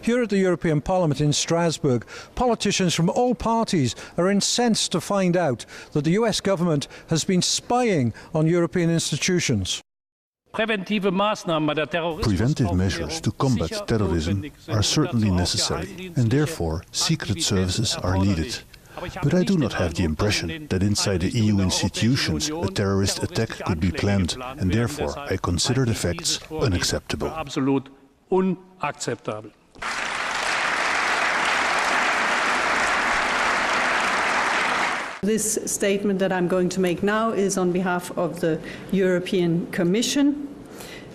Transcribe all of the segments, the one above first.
Here at the European Parliament in Strasbourg, politicians from all parties are incensed to find out that the US government has been spying on European institutions. Preventive measures to combat terrorism are certainly necessary, and therefore secret services are needed. But I do not have the impression that inside the EU institutions a terrorist attack could be planned, and therefore I consider the facts unacceptable. Absolut unacceptable. This statement that I'm going to make now is on behalf of the European Commission,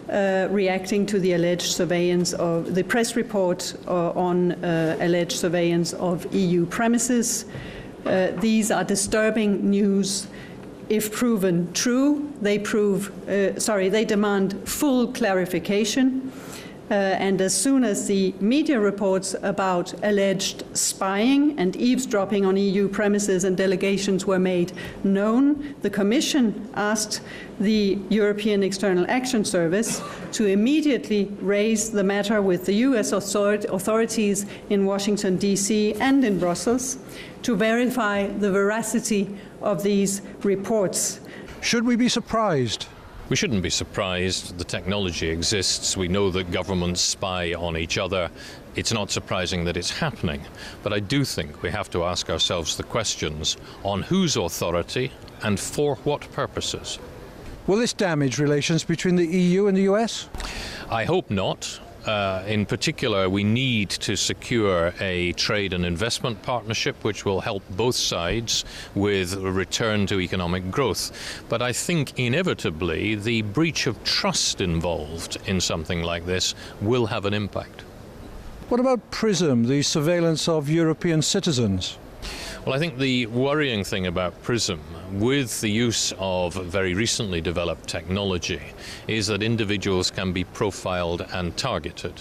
reacting to the alleged surveillance of the press report on alleged surveillance of EU premises. These are disturbing news. If proven true, they demand full clarification. And as soon as the media reports about alleged spying and eavesdropping on EU premises and delegations were made known, the Commission asked the European External Action Service to immediately raise the matter with the US authorities in Washington, D.C. and in Brussels to verify the veracity of these reports. Should we be surprised? We shouldn't be surprised. The technology exists. We know that governments spy on each other. It's not surprising that it's happening. But I do think we have to ask ourselves the questions on whose authority and for what purposes. Will this damage relations between the EU and the US? I hope not. In particular, we need to secure a trade and investment partnership which will help both sides with a return to economic growth. But I think inevitably the breach of trust involved in something like this will have an impact. What about PRISM, the surveillance of European citizens? Well, I think the worrying thing about PRISM, with the use of very recently developed technology, is that individuals can be profiled and targeted.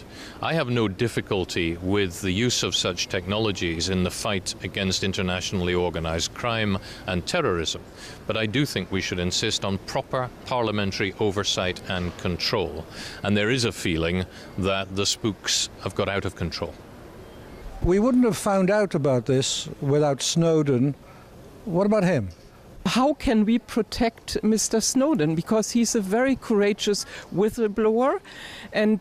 I have no difficulty with the use of such technologies in the fight against internationally organized crime and terrorism, but I do think we should insist on proper parliamentary oversight and control. And there is a feeling that the spooks have got out of control. We wouldn't have found out about this without Snowden. What about him? How can we protect Mr. Snowden? Because he's a very courageous whistleblower, and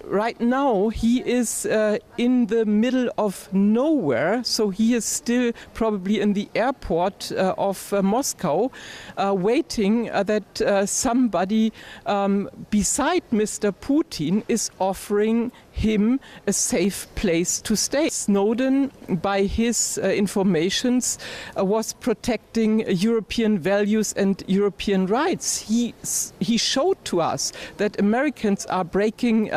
right now he is in the middle of nowhere, so he is still probably in the airport of Moscow, waiting that somebody beside Mr. Putin is offering him a safe place to stay. Snowden, by his informations, was protecting European values and European rights. He showed to us that Americans are breaking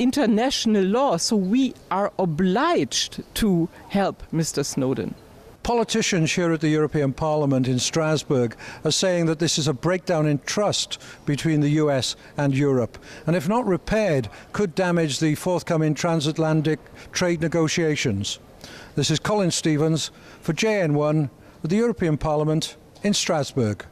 international law, so we are obliged to help Mr. Snowden. Politicians here at the European Parliament in Strasbourg are saying that this is a breakdown in trust between the US and Europe, and if not repaired, could damage the forthcoming transatlantic trade negotiations. This is Colin Stevens for JN1 at the European Parliament in Strasbourg.